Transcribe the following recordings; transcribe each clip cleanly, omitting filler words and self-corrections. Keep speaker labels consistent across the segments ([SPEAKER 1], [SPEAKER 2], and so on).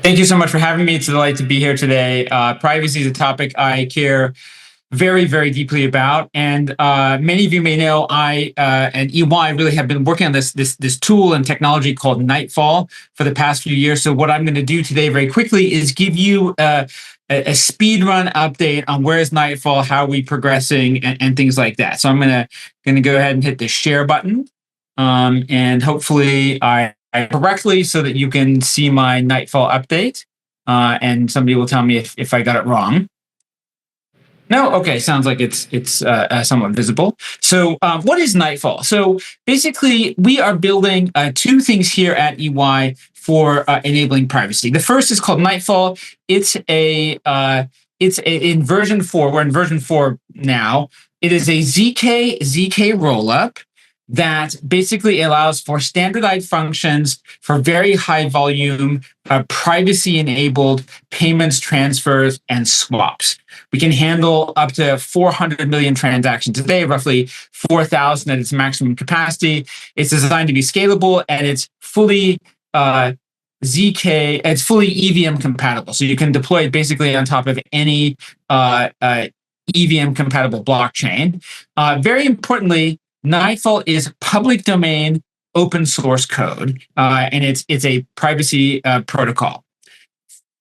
[SPEAKER 1] Thank you so much for having me. It's a delight to be here today. Privacy is a topic I care very, very deeply about, and many of you may know I and EY really have been working on this tool and technology called Nightfall for the past few years. So what I'm going to do today, very quickly, is give you a speed run update on where is Nightfall, how are we progressing, and things like that. So I'm going to go ahead and hit the share button, and hopefully I correctly so that you can see my Nightfall update, and somebody will tell me if I got it wrong. No, okay, sounds like it's somewhat visible. So what is Nightfall? So basically, we are building two things here at EY for enabling privacy. The first is called Nightfall. It's in version 4. We're in version 4 now. It is a ZK rollup that basically allows for standardized functions for very high volume, privacy-enabled payments, transfers, and swaps. We can handle up to 400 million transactions a day, roughly 4,000 at its maximum capacity. It's designed to be scalable, and it's fully it's fully EVM compatible. So you can deploy it basically on top of any EVM compatible blockchain. Very importantly, Nightfall is public domain open source code, and it's a privacy protocol.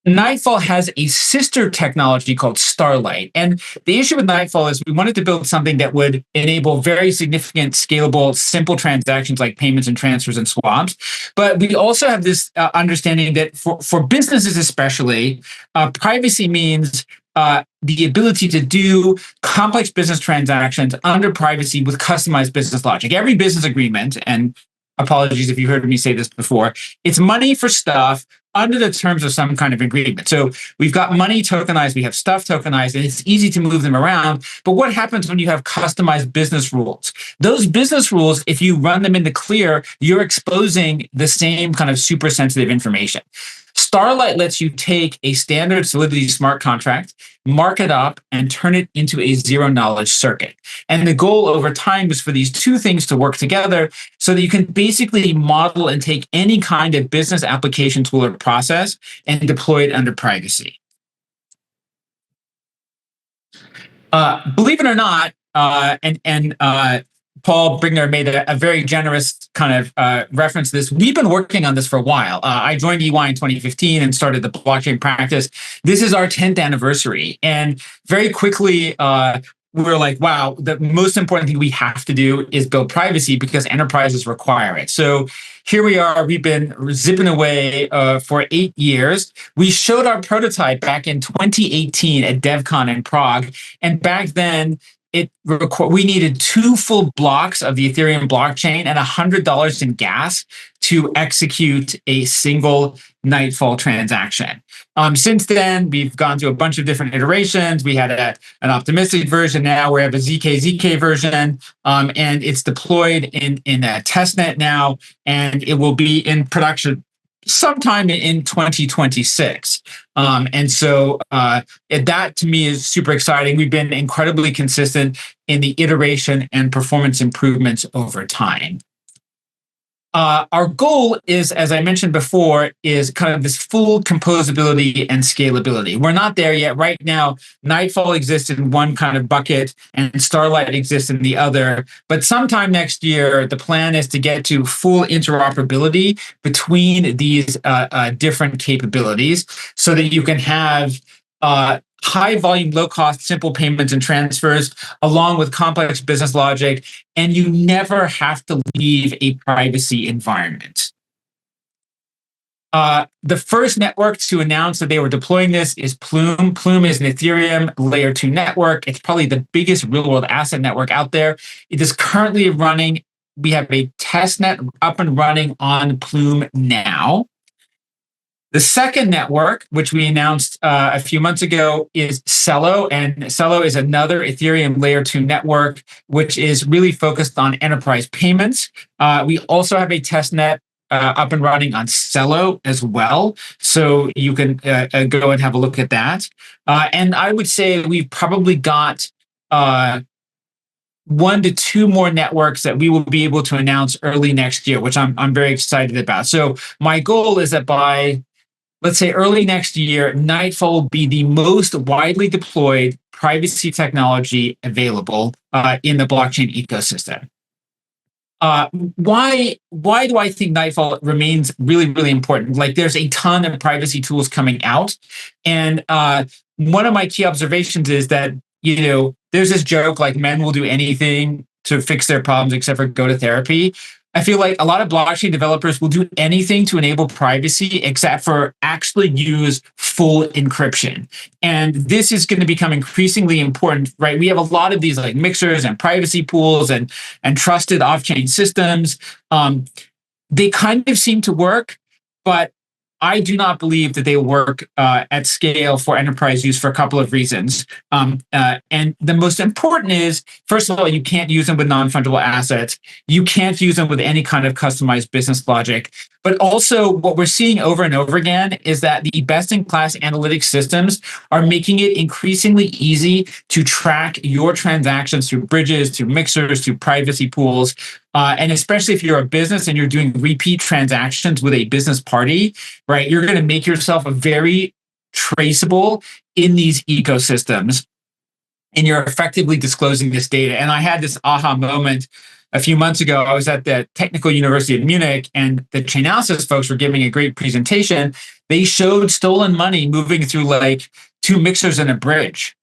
[SPEAKER 1] Nightfall has a sister technology called Starlight. And the issue with Nightfall is we wanted to build something that would enable very significant, scalable, simple transactions like payments and transfers and swaps. But we also have this understanding that for businesses especially, privacy means the ability to do complex business transactions under privacy with customized business logic. Every business agreement, and apologies if you heard me say this before, it's money for stuff under the terms of some kind of agreement. So we've got money tokenized, we have stuff tokenized, and it's easy to move them around. But what happens when you have customized business rules? Those business rules, if you run them into clear, you're exposing the same kind of super sensitive information. Starlight lets you take a standard Solidity smart contract, mark it up, and turn it into a zero-knowledge circuit. And the goal over time is for these two things to work together so that you can basically model and take any kind of business application tool or process and deploy it under privacy. Believe it or not, Paul Brigner made a very generous kind of reference to this. We've been working on this for a while. I joined EY in 2015 and started the blockchain practice. This is our 10th anniversary. And very quickly, we were like, wow, the most important thing we have to do is build privacy because enterprises require it. So here we are. We've been zipping away for 8 years. We showed our prototype back in 2018 at DevCon in Prague. And back then, we needed 2 full blocks of the Ethereum blockchain and $100 in gas to execute a single Nightfall transaction. Since then, we've gone through a bunch of different iterations. We had an optimistic version. Now we have a ZK version, and it's deployed in a testnet now, and it will be in production sometime in 2026. And so that to me is super exciting. We've been incredibly consistent in the iteration and performance improvements over time. Our goal is, as I mentioned before, is kind of this full composability and scalability. We're not there yet. Right now, Nightfall exists in one kind of bucket and Starlight exists in the other. But sometime next year, the plan is to get to full interoperability between these different capabilities so that you can have high volume, low cost, simple payments and transfers, along with complex business logic, and you never have to leave a privacy environment. The first network to announce that they were deploying this is Plume. Plume is an Ethereum layer 2 network. It's probably the biggest real world asset network out there. It is currently running. We have a testnet up and running on Plume now. The second network, which we announced a few months ago, is Celo. And Celo is another Ethereum layer 2 network, which is really focused on enterprise payments. We also have a testnet up and running on Celo as well. So you can go and have a look at that. And I would say we've probably got 1 to 2 more networks that we will be able to announce early next year, which I'm very excited about. So my goal is that by let's say early next year, Nightfall will be the most widely deployed privacy technology available in the blockchain ecosystem. Why do I think Nightfall remains really, really important? Like, there's a ton of privacy tools coming out, and one of my key observations is that, there's this joke like men will do anything to fix their problems except for go to therapy. I feel like a lot of blockchain developers will do anything to enable privacy except for actually use full encryption. And this is going to become increasingly important, right? We have a lot of these like mixers and privacy pools and trusted off-chain systems. They kind of seem to work, but I do not believe that they work at scale for enterprise use for a couple of reasons. And the most important is, first of all, you can't use them with non-fungible assets. You can't use them with any kind of customized business logic. But also, what we're seeing over and over again is that the best-in-class analytics systems are making it increasingly easy to track your transactions through bridges, through mixers, through privacy pools. And especially if you're a business and you're doing repeat transactions with a business party, right, you're going to make yourself very traceable in these ecosystems. And you're effectively disclosing this data. And I had this aha moment a few months ago. I was at the Technical University of Munich, and the Chainalysis folks were giving a great presentation. They showed stolen money moving through like 2 mixers and a bridge,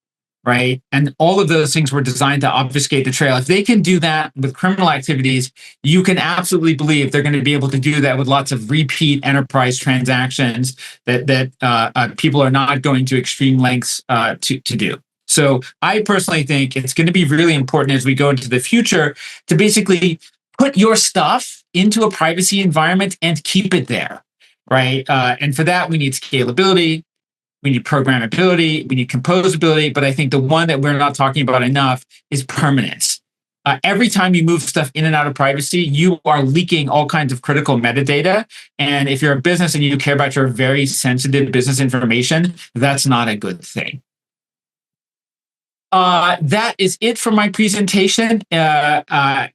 [SPEAKER 1] right? And all of those things were designed to obfuscate the trail. If they can do that with criminal activities, you can absolutely believe they're going to be able to do that with lots of repeat enterprise transactions that people are not going to extreme lengths to do. So I personally think it's going to be really important as we go into the future to basically put your stuff into a privacy environment and keep it there, right? And for that, we need scalability, we need programmability, we need composability, but I think the one that we're not talking about enough is permanence. Every time you move stuff in and out of privacy, you are leaking all kinds of critical metadata. And if you're a business and you care about your very sensitive business information, that's not a good thing. That is it for my presentation.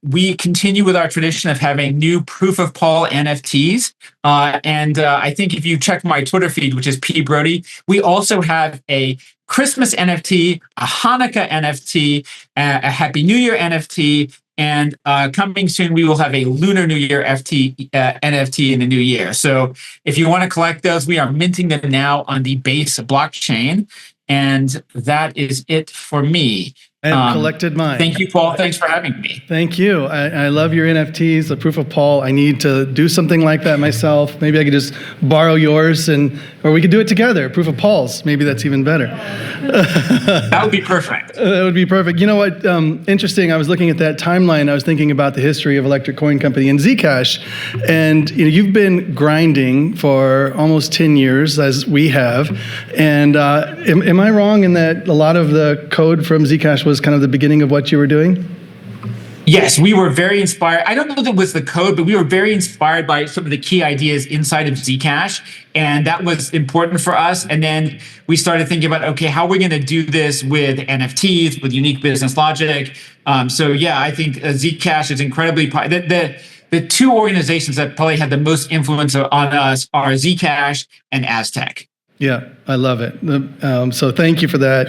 [SPEAKER 1] We continue with our tradition of having new proof of Paul NFTs. And I think if you check my Twitter feed, which is P Brody, we also have a Christmas NFT, a Hanukkah NFT, a Happy New Year NFT, and coming soon, we will have a Lunar New Year NFT in the new year. So if you want to collect those, we are minting them now on the Base blockchain. And that is it for me.
[SPEAKER 2] I have collected mine.
[SPEAKER 1] Thank you, Paul. Thanks for having me.
[SPEAKER 2] Thank you. I love your NFTs, the proof of Paul. I need to do something like that myself. Maybe I could just borrow yours, or we could do it together. Proof of Paul's. Maybe that's even better.
[SPEAKER 1] That would be perfect.
[SPEAKER 2] That would be perfect. You know what? Interesting. I was looking at that timeline. I was thinking about the history of Electric Coin Company and Zcash, and you've been grinding for almost 10 years, as we have. And am I wrong in that a lot of the code from Zcash was kind of the beginning of what you were doing?
[SPEAKER 1] Yes, we were very inspired. I don't know if it was the code, but we were very inspired by some of the key ideas inside of Zcash. And that was important for us. And then we started thinking about, okay, how are we going to do this with NFTs, with unique business logic? So yeah, I think Zcash is incredibly, the 2 organizations that probably had the most influence on us are Zcash and Aztec.
[SPEAKER 2] Yeah, I love it. So thank you for that.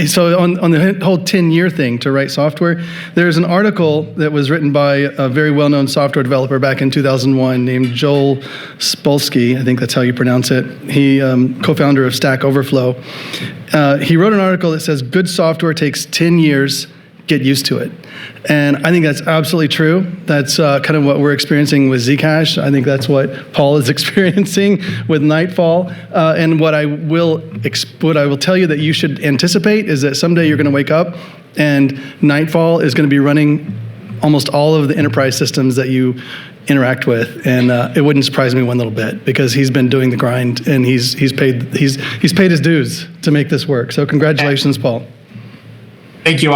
[SPEAKER 2] So on the whole 10-year thing to write software, there's an article that was written by a very well-known software developer back in 2001 named Joel Spolsky. I think that's how you pronounce it. He co-founder of Stack Overflow. He wrote an article that says, good software takes 10 years, get used to it. And I think that's absolutely true. That's kind of what we're experiencing with Zcash. I think that's what Paul is experiencing with Nightfall. And what I will tell you that you should anticipate is that someday you're going to wake up and Nightfall is going to be running almost all of the enterprise systems that you interact with, and it wouldn't surprise me one little bit because he's been doing the grind and he's paid his dues to make this work. So congratulations, Paul.
[SPEAKER 1] Thank you.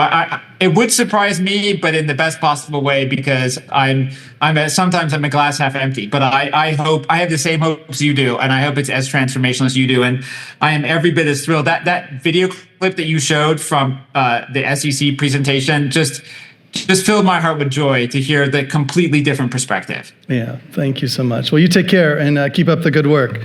[SPEAKER 1] It would surprise me, but in the best possible way, because sometimes I'm a glass half empty. But I hope I have the same hopes you do, and I hope it's as transformational as you do. And I am every bit as thrilled. That video clip that you showed from the SEC presentation just filled my heart with joy to hear the completely different perspective.
[SPEAKER 2] Yeah, thank you so much. Well, you take care and keep up the good work.